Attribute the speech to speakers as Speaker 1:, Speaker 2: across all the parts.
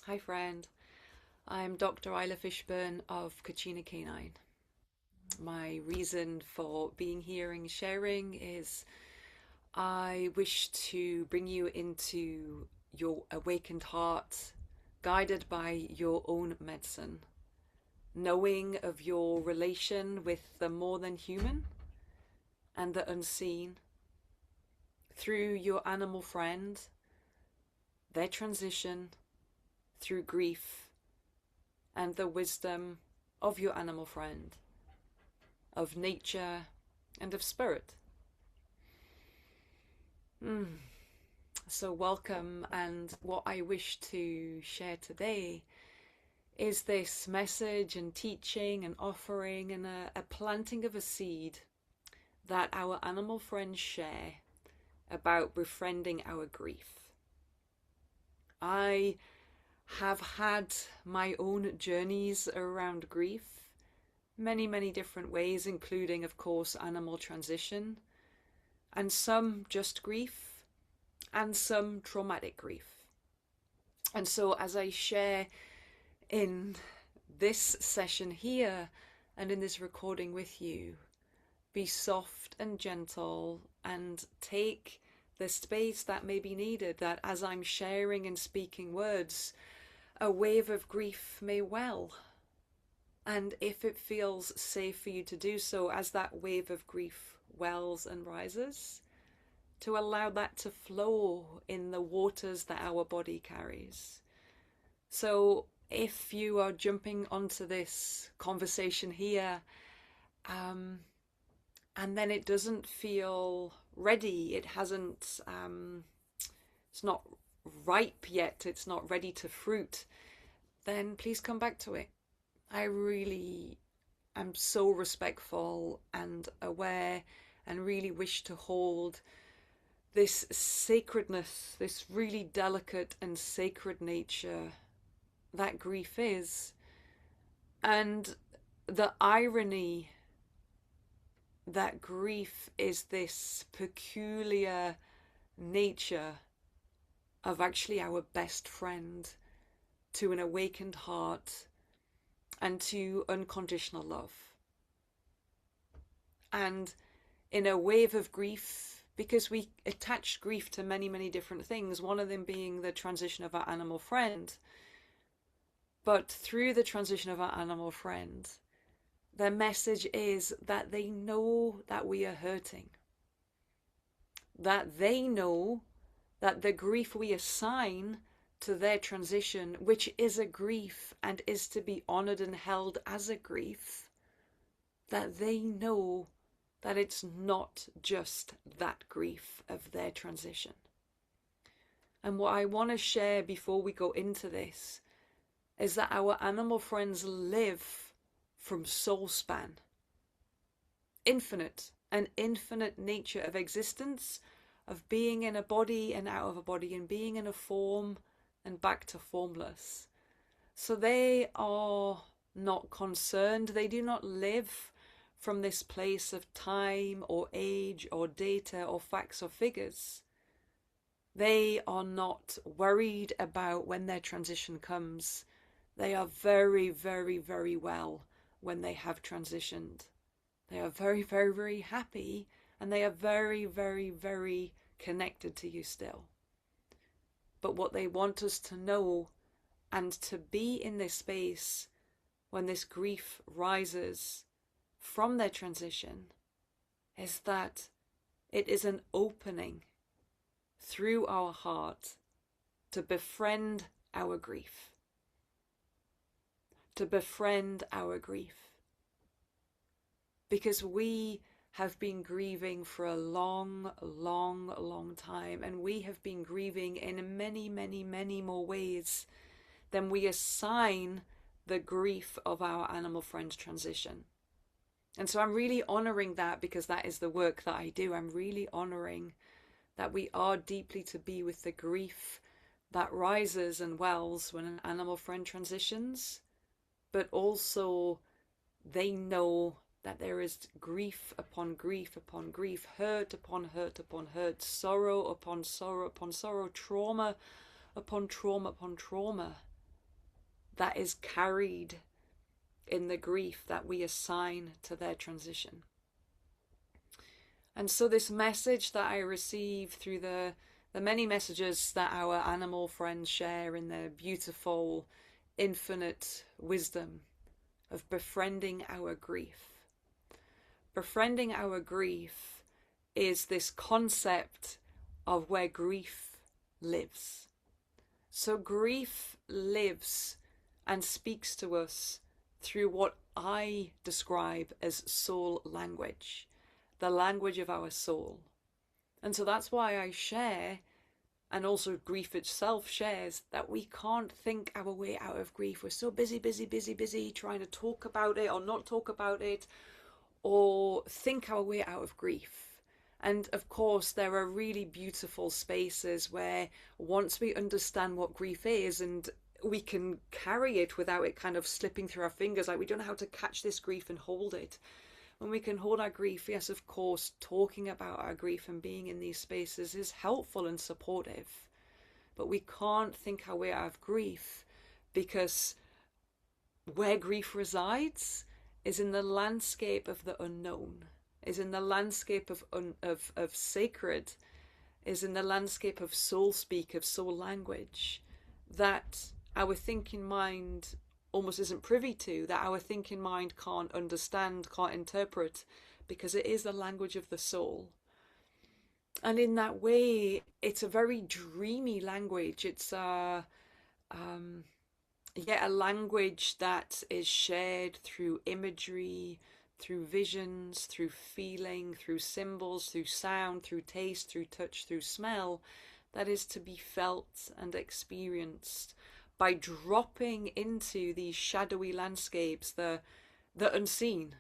Speaker 1: Hi friend, I'm Dr. Isla Fishburne of Kachina Canine. My reason for being here and sharing is I wish to bring you into your awakened heart, guided by your own medicine, knowing of your relation with the more than human and the unseen, through your animal friend, their transition, through grief, and the wisdom of your animal friend, of nature, and of spirit. So, welcome, and what I wish to share today is this message and teaching and offering and a planting of a seed that our animal friends share about befriending our grief. I have had my own journeys around grief, many different ways, including, of course, animal transition, and some just grief, and some traumatic grief. And so, as I share in this session here and in this recording with you, be soft and gentle and take the space that may be needed, that as I'm sharing and speaking words, a wave of grief may well. And if it feels safe for you to do so, as that wave of grief wells and rises, to allow that to flow in the waters that our body carries. So if you are jumping onto this conversation here, and then it doesn't feel ready, it hasn't, it's not ripe yet, it's not ready to fruit, then please come back to it. I really am so respectful and aware and really wish to hold this sacredness, this really delicate and sacred nature that grief is. And the irony that grief is this peculiar nature of actually our best friend to an awakened heart and to unconditional love. And in a wave of grief, because we attach grief to many different things, one of them being the transition of our animal friend. But through the transition of our animal friend, their message is that they know that we are hurting. That they know that the grief we assign to their transition, which is a grief and is to be honored and held as a grief, that they know that it's not just that grief of their transition. And what I want to share before we go into this is that our animal friends live from soul span, an infinite nature of existence, of being in a body and out of a body, and being in a form and back to formless. So they are not concerned, they do not live from this place of time or age or data or facts or figures. They are not worried about when their transition comes. They are very well when they have transitioned. They are very happy, and they are very connected to you still. But what they want us to know and to be in this space when this grief rises from their transition is that it is an opening through our heart to befriend our grief. To befriend our grief. Because we have been grieving for a long time, and we have been grieving in many more ways than we assign the grief of our animal friend's transition. And so I'm really honoring that, because that is the work that I do. I'm really honoring that we are deeply to be with the grief that rises and wells when an animal friend transitions, but also they know that there is grief upon grief upon grief, hurt upon hurt upon hurt, sorrow upon sorrow upon sorrow, trauma upon trauma upon trauma. that is carried in the grief that we assign to their transition. And so this message that I receive through the many messages that our animal friends share in their beautiful, infinite wisdom of befriending our grief. Befriending our grief is this concept of where grief lives. So grief lives and speaks to us through what I describe as soul language, the language of our soul. And so that's why I share, and also grief itself shares, that we can't think our way out of grief. We're so busy trying to talk about it or not talk about it, or think our way out of grief. And of course, there are really beautiful spaces where once we understand what grief is, and we can carry it without it kind of slipping through our fingers, like we don't know how to catch this grief and hold it. When we can hold our grief, yes, of course, talking about our grief and being in these spaces is helpful and supportive. But we can't think our way out of grief, because where grief resides is in the landscape of the unknown, is in the landscape of sacred, is in the landscape of soul speak, of soul language, that our thinking mind almost isn't privy to, that our thinking mind can't understand, can't interpret, because it is the language of the soul. And in that way, it's a very dreamy language. It's a language that is shared through imagery, through visions, through feeling, through symbols, through sound, through taste, through touch, through smell, that is to be felt and experienced by dropping into these shadowy landscapes, the unseen,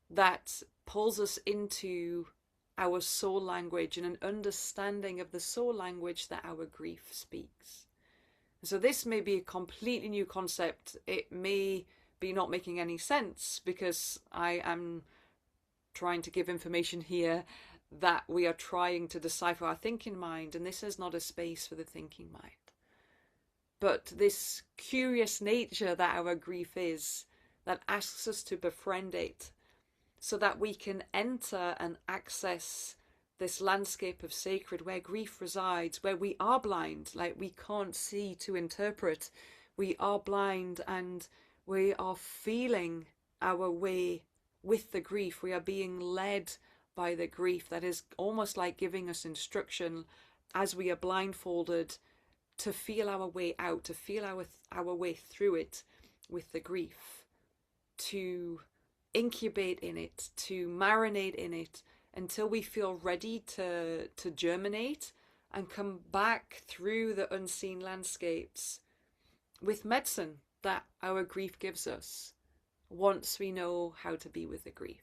Speaker 1: that pulls us into our soul language and an understanding of the soul language that our grief speaks. So this may be a completely new concept. It may be not making any sense, because I am trying to give information here that we are trying to decipher our thinking mind, and this is not a space for the thinking mind. But this curious nature that our grief is, that asks us to befriend it, so that we can enter and access this landscape of sacred where grief resides, where we are blind, like we can't see to interpret. We are blind and we are feeling our way with the grief. We are being led by the grief that is almost like giving us instruction as we are blindfolded to feel our way out, to feel our way through it with the grief, to incubate in it, to marinate in it until we feel ready to germinate and come back through the unseen landscapes with medicine that our grief gives us once we know how to be with the grief.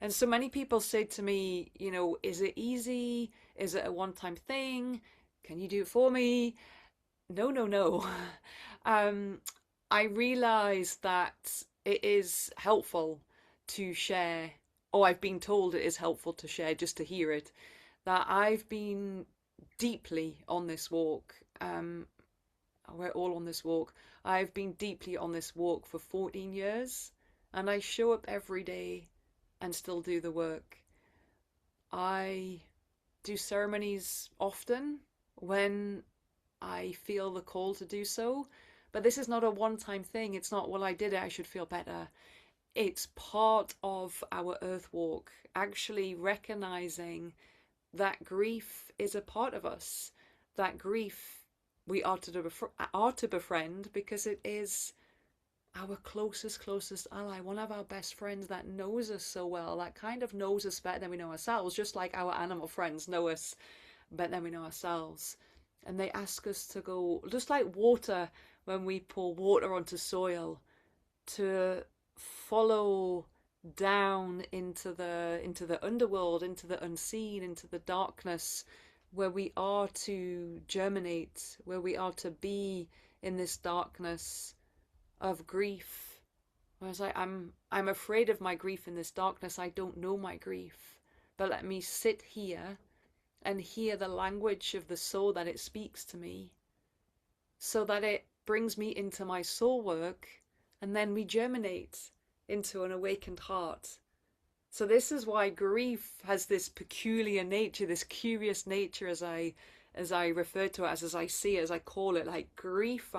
Speaker 1: And so many people say to me, is it easy? Is it a one-time thing? Can you do it for me? No. I realize that it is helpful to share, or I've been told it is helpful to share just to hear it, that I've been deeply on this walk. We're all on this walk. I've been deeply on this walk for 14 years, and I show up every day and still do the work. I do ceremonies often when I feel the call to do so, but this is not a one-time thing. It's not, well, I did it, I should feel better. It's part of our earth walk, actually recognizing that grief is a part of us, that grief we are to befriend, because it is our closest ally, one of our best friends that knows us so well, that kind of knows us better than we know ourselves, just like our animal friends know us better than we know ourselves. And they ask us to go, just like water, when we pour water onto soil, to follow down into the underworld, into the unseen, into the darkness, where we are to germinate, where we are to be in this darkness of grief. Whereas I'm afraid of my grief in this darkness. I don't know my grief, but let me sit here and hear the language of the soul that it speaks to me, so that it brings me into my soul work, and then we germinate into an awakened heart. So this is why grief has this peculiar nature, this curious nature, as I refer to it, as I see it, as I call it, like grief.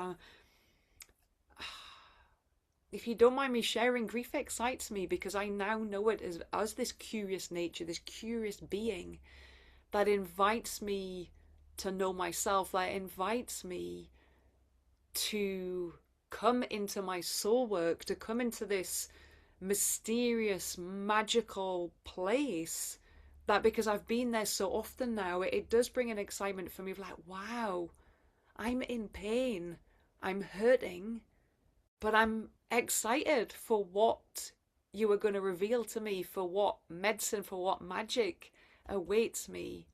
Speaker 1: If you don't mind me sharing, grief excites me because I now know it as this curious nature, this curious being that invites me to know myself, that invites me to come into my soul work, to come into this mysterious, magical place, that because I've been there so often now, it does bring an excitement for me of like, wow, I'm in pain, I'm hurting, but I'm excited for what you are going to reveal to me, for what medicine, for what magic awaits me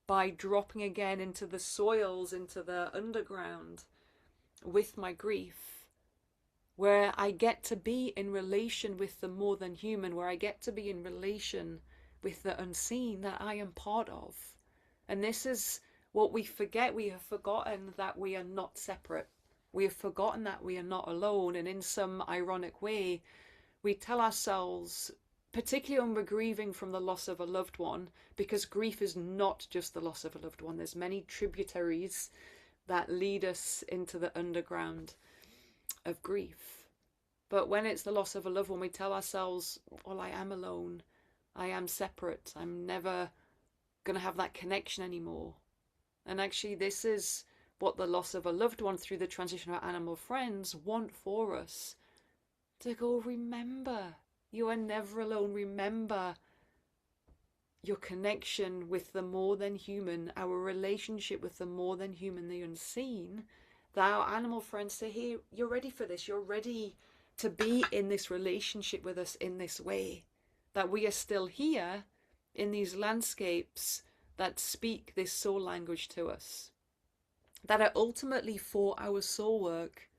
Speaker 1: by dropping again into the soils, into the underground with my grief, where I get to be in relation with the more than human, where I get to be in relation with the unseen that I am part of. And this is what we forget. We have forgotten that we are not separate. We have forgotten that we are not alone. And in some ironic way, we tell ourselves, particularly when we're grieving from the loss of a loved one, because grief is not just the loss of a loved one. There's many tributaries that lead us into the underground of grief. But when it's the loss of a loved one, we tell ourselves, well, I am alone. I am separate. I'm never going to have that connection anymore. And actually, this is what the loss of a loved one through the transition of our animal friends want for us. To go, remember, you are never alone. Remember your connection with the more than human, our relationship with the more than human, the unseen. That our animal friends say, hey, you're ready for this. You're ready to be in this relationship with us in this way. That we are still here in these landscapes that speak this soul language to us. That are ultimately for our soul work,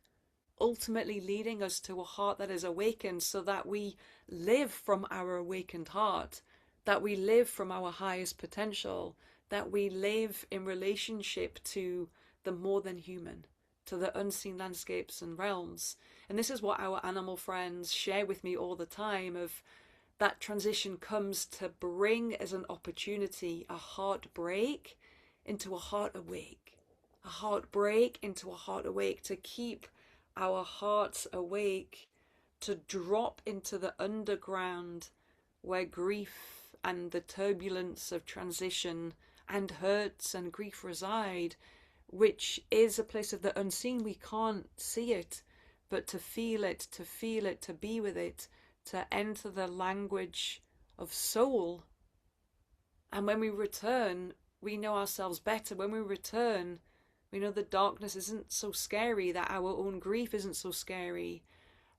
Speaker 1: ultimately leading us to a heart that is awakened, so that we live from our awakened heart, that we live from our highest potential, that we live in relationship to the more than human, to the unseen landscapes and realms. And this is what our animal friends share with me all the time, of that transition comes to bring as an opportunity a heartbreak into a heart awake, a heartbreak into a heart awake, to keep our hearts awake, to drop into the underground where grief and the turbulence of transition and hurts and grief reside, which is a place of the unseen. We can't see it, but to feel it, to be with it, to enter the language of soul. And when we return, we know ourselves better. When we return, we know the darkness isn't so scary, that our own grief isn't so scary.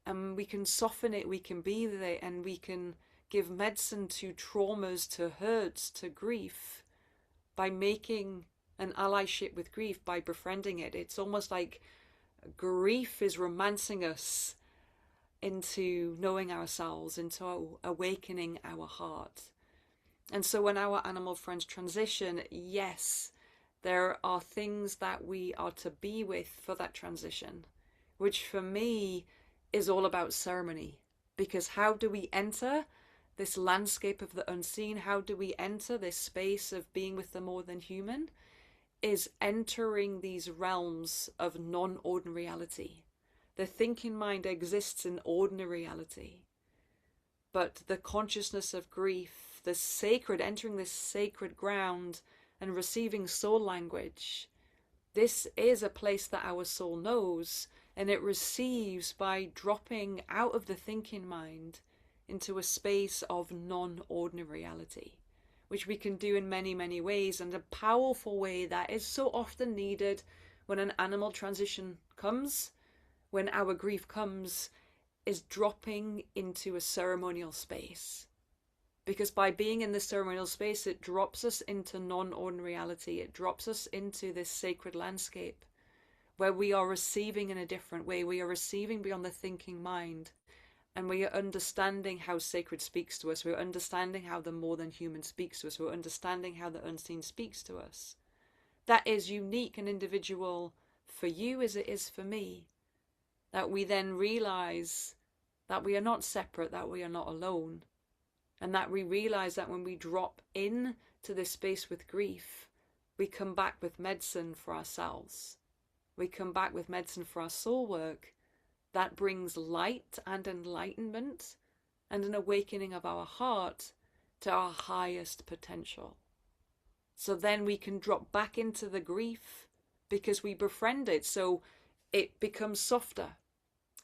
Speaker 1: And we can soften it, we can be with it, and we can give medicine to traumas, to hurts, to grief, by making an allyship with grief, by befriending it. It's almost like grief is romancing us into knowing ourselves, into awakening our heart. And so when our animal friends transition, yes, there are things that we are to be with for that transition, which for me is all about ceremony. Because how do we enter this landscape of the unseen? How do we enter this space of being with the more than human? Is entering these realms of non-ordinary reality. The thinking mind exists in ordinary reality, but the consciousness of grief, the sacred, entering this sacred ground and receiving soul language, this is a place that our soul knows, and it receives by dropping out of the thinking mind into a space of non-ordinary reality, which we can do in many, many ways. And a powerful way that is so often needed when an animal transition comes, when our grief comes, is dropping into a ceremonial space. Because by being in the ceremonial space, it drops us into non-ordinary reality. It drops us into this sacred landscape where we are receiving in a different way. We are receiving beyond the thinking mind, and we are understanding how sacred speaks to us. We're understanding how the more than human speaks to us. We're understanding how the unseen speaks to us. That is unique and individual for you as it is for me, that we then realize that we are not separate, that we are not alone, and that we realize that when we drop in to this space with grief, we come back with medicine for ourselves. We come back with medicine for our soul work that brings light and enlightenment and an awakening of our heart to our highest potential. So then we can drop back into the grief because we befriend it. So it becomes softer.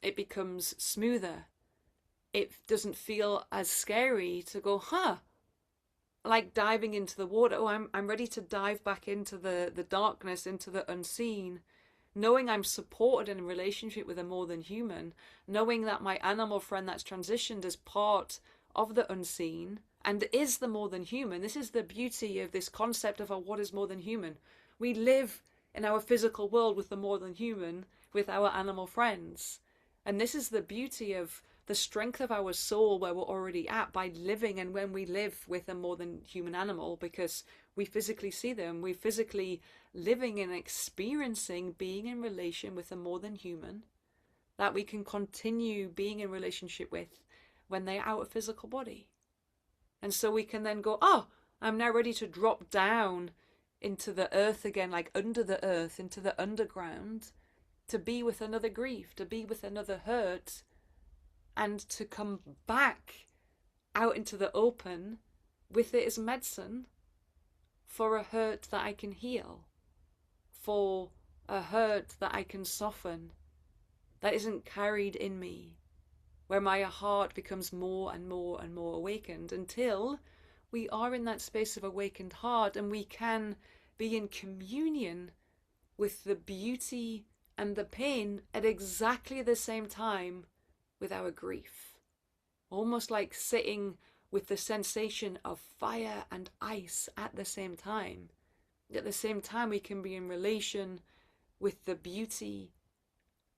Speaker 1: It becomes smoother. It doesn't feel as scary to go, like diving into the water. Oh, I'm ready to dive back into the darkness, into the unseen, knowing I'm supported in a relationship with a more than human, knowing that my animal friend that's transitioned is part of the unseen and is the more than human. This is the beauty of this concept of what is more than human. We live in our physical world with the more than human, with our animal friends. And this is the beauty of the strength of our soul where we're already at by living, and when we live with a more than human animal, because we physically see them, we're physically living and experiencing being in relation with a more than human, that we can continue being in relationship with when they're out of physical body. And so we can then go, I'm now ready to drop down into the earth again, like under the earth, into the underground, to be with another grief, to be with another hurt, and to come back out into the open with it as medicine for a hurt that I can heal, for a hurt that I can soften, that isn't carried in me, where my heart becomes more and more and more awakened, until we are in that space of awakened heart and we can be in communion with the beauty and the pain at exactly the same time with our grief. Almost like sitting with the sensation of fire and ice at the same time. At the same time, we can be in relation with the beauty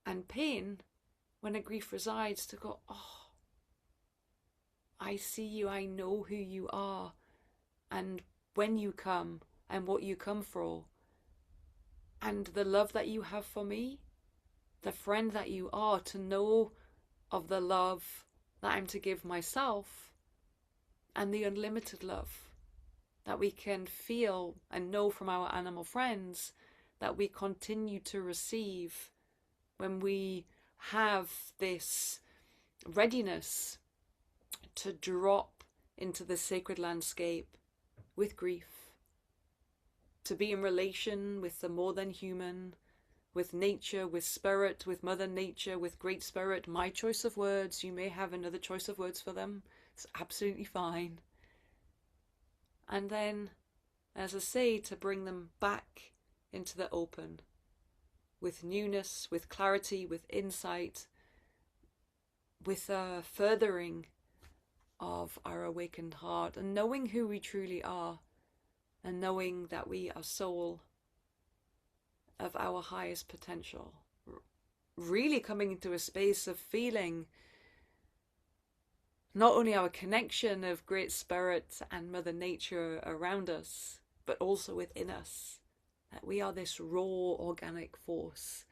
Speaker 1: and pain when a grief resides, to go, I see you, I know who you are, and when you come, and what you come for, and the love that you have for me, the friend that you are, to know of the love that I'm to give myself, and the unlimited love that we can feel and know from our animal friends, that we continue to receive when we have this readiness to drop into the sacred landscape with grief, to be in relation with the more than human, with nature, with spirit, with Mother Nature, with Great Spirit. My choice of words, you may have another choice of words for them. It's absolutely fine. And then, as I say, to bring them back into the open, with newness, with clarity, with insight, with a furthering of our awakened heart, and knowing who we truly are, and knowing that we are soul of our highest potential. Really coming into a space of feeling not only our connection of Great Spirit and Mother Nature around us, but also within us, that we are this raw organic force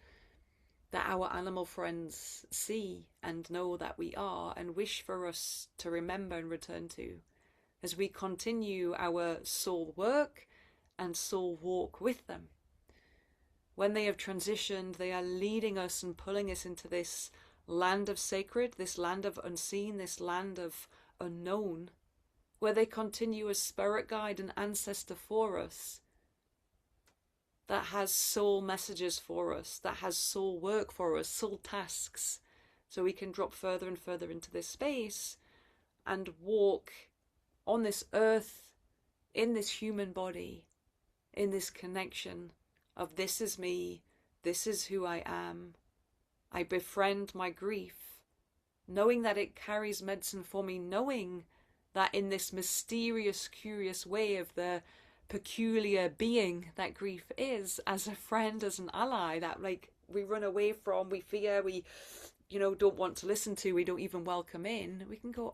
Speaker 1: that our animal friends see and know that we are, and wish for us to remember and return to as we continue our soul work and soul walk with them. When they have transitioned, they are leading us and pulling us into this land of sacred, this land of unseen, this land of unknown, where they continue as spirit guide and ancestor for us, that has soul messages for us, that has soul work for us, soul tasks, so we can drop further and further into this space and walk on this earth, in this human body, in this connection of this is me, this is who I am. I befriend my grief, knowing that it carries medicine for me, knowing that in this mysterious, curious way of the peculiar being that grief is, as a friend, as an ally, that like we run away from, we fear, we don't want to listen to, we don't even welcome in, we can go,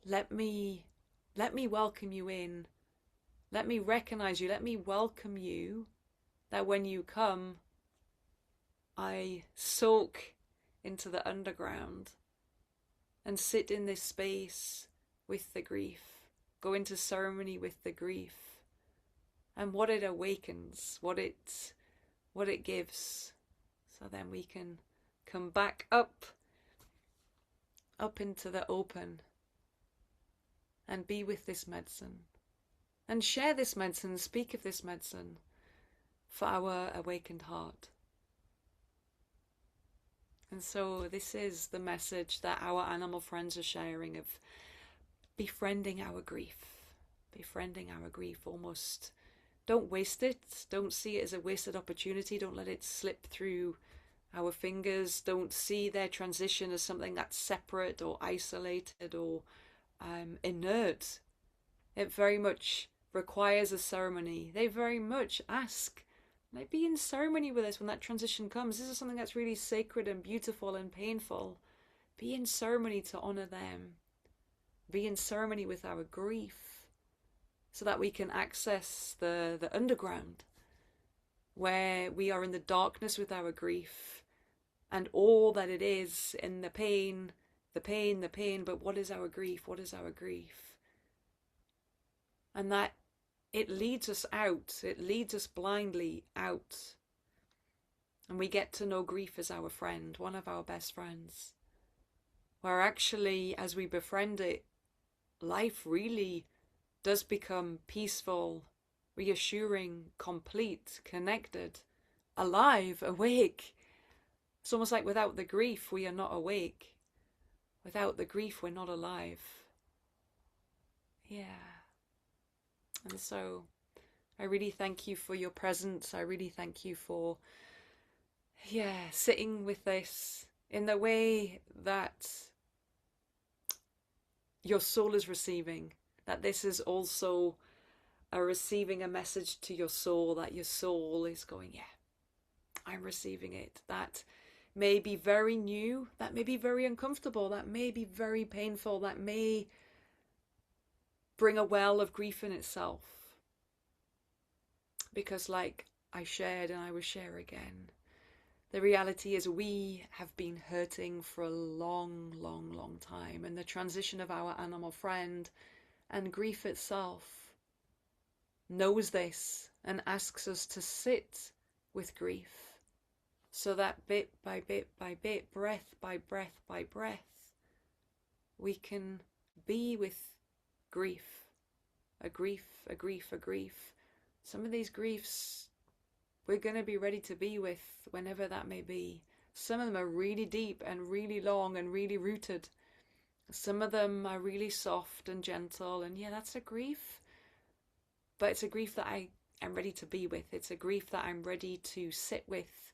Speaker 1: let me welcome you in. Let me recognize you. Let me welcome you that when you come, I soak into the underground and sit in this space with the grief, go into ceremony with the grief, and what it awakens, what it gives, so then we can come back up into the open and be with this medicine and share this medicine, speak of this medicine for our awakened heart. And so this is the message that our animal friends are sharing of befriending our grief. Befriending our grief. Almost don't waste it. Don't see it as a wasted opportunity. Don't let it slip through our fingers. Don't see their transition as something that's separate or isolated or inert. It very much requires a ceremony. They very much ask, like, be in ceremony with us when that transition comes. This is something that's really sacred and beautiful and painful. Be in ceremony to honor them. Be in ceremony with our grief so that we can access the underground where we are in the darkness with our grief and all that it is in the pain, but what is our grief? What is our grief? And that it leads us out. It leads us blindly out. And we get to know grief as our friend, one of our best friends. Where actually, as we befriend it, life really does become peaceful, reassuring, complete, connected, alive, awake. It's almost like without the grief, we are not awake. Without the grief, we're not alive. Yeah. And so I really thank you for your presence. I really thank you for, sitting with this in the way that your soul is receiving. That this is also receiving a message to your soul, that your soul is going, I'm receiving it. That may be very new, that may be very uncomfortable, that may be very painful, that may bring a well of grief in itself. Because like I shared and I will share again, the reality is we have been hurting for a long, long, long time. And the transition of our animal friend and grief itself knows this and asks us to sit with grief so that bit by bit by bit, breath by breath by breath, we can be with grief, a grief, a grief, a grief. Some of these griefs we're going to be ready to be with whenever that may be. Some of them are really deep and really long and really rooted. Some of them are really soft and gentle, and that's a grief. But it's a grief that I am ready to be with. It's a grief that I'm ready to sit with,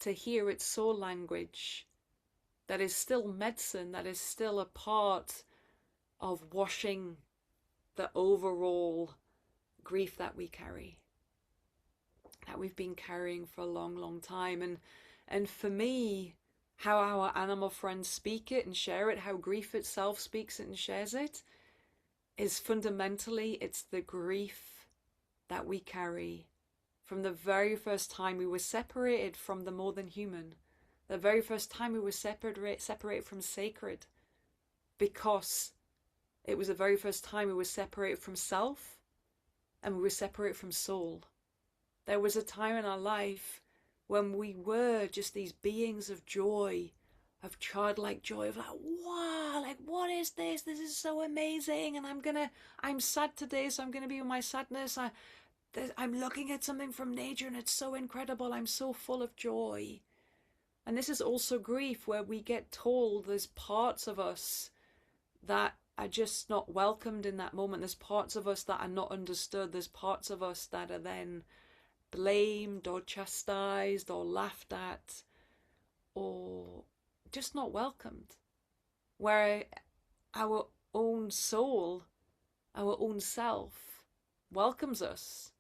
Speaker 1: to hear its soul language, that is still medicine, that is still a part of washing the overall grief that we carry, that we've been carrying for a long, long time. And for me, how our animal friends speak it and share it, how grief itself speaks it and shares it, is fundamentally, it's the grief that we carry from the very first time we were separated from the more than human, the very first time we were separated from sacred, because it was the very first time we were separated from self and we were separated from soul. There was a time in our life when we were just these beings of joy, of childlike joy, of like, wow, like, what is this? This is so amazing. And I'm sad today, so I'm going to be with my sadness. I'm looking at something from nature and it's so incredible. I'm so full of joy. And this is also grief, where we get told there's parts of us that are just not welcomed in that moment. There's parts of us that are not understood. There's parts of us that are then blamed or chastised or laughed at or just not welcomed. Where our own soul, our own self welcomes us.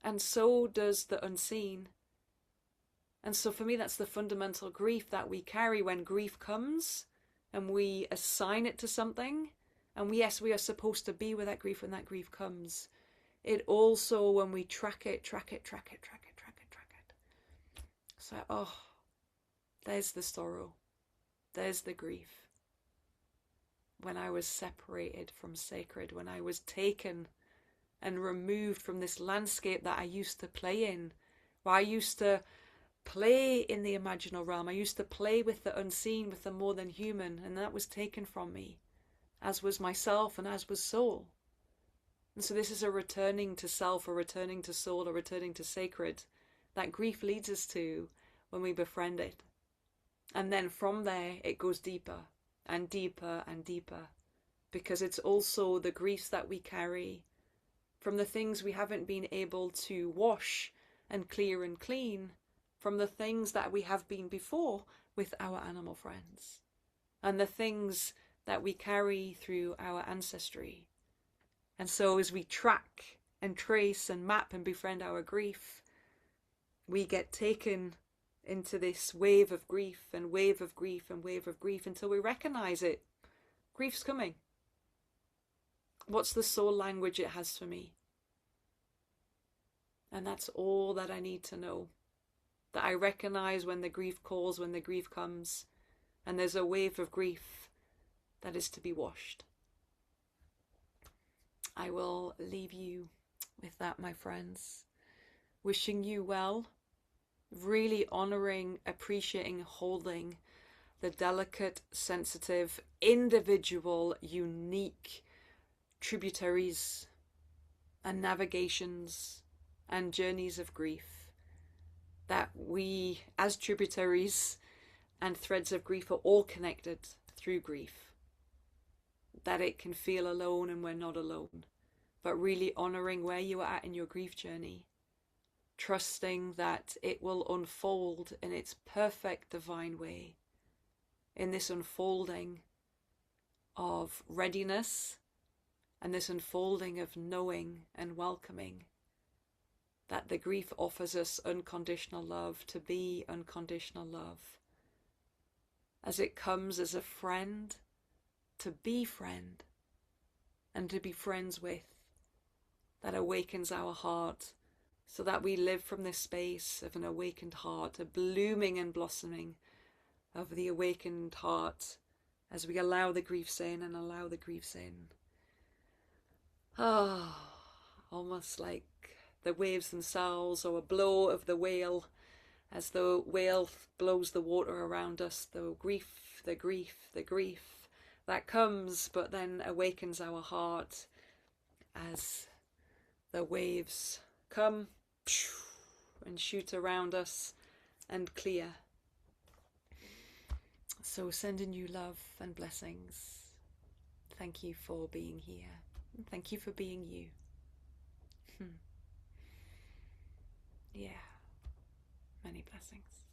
Speaker 1: And so does the unseen. And so for me, that's the fundamental grief that we carry when grief comes and we assign it to something. And yes, we are supposed to be with that grief when that grief comes. It also, when we track it, So, oh, there's the sorrow. There's the grief. When I was separated from sacred, when I was taken and removed from this landscape that I used to play in, where I used to play in the imaginal realm. I used to play with the unseen, with the more than human, and that was taken from me, as was myself and as was soul. And so this is a returning to self, a returning to soul, a returning to sacred that grief leads us to when we befriend it. And then from there, it goes deeper and deeper and deeper, because it's also the griefs that we carry from the things we haven't been able to wash and clear and clean, from the things that we have been before with our animal friends, and the things that we carry through our ancestry. And so as we track and trace and map and befriend our grief, we get taken into this wave of grief and wave of grief and wave of grief until we recognize it. Grief's coming. What's the soul language it has for me? And that's all that I need to know. That I recognize when the grief calls, when the grief comes, and there's a wave of grief that is to be washed. I will leave you with that, my friends. Wishing you well, really honoring, appreciating, holding the delicate, sensitive, individual, unique tributaries and navigations and journeys of grief that we, as tributaries and threads of grief, are all connected through grief. That it can feel alone and we're not alone, but really honoring where you are at in your grief journey, trusting that it will unfold in its perfect divine way, in this unfolding of readiness and this unfolding of knowing and welcoming that the grief offers us unconditional love, to be unconditional love, as it comes as a friend, to be friend and to be friends with, that awakens our heart so that we live from this space of an awakened heart, a blooming and blossoming of the awakened heart as we allow the griefs in and allow the griefs in. Almost like the waves themselves, or a blow of the whale as the whale blows the water around us, the grief, the grief, the grief that comes but then awakens our heart as the waves come and shoot around us and clear. So sending you love and blessings. Thank you for being here. Thank you for being you. Yeah, many blessings.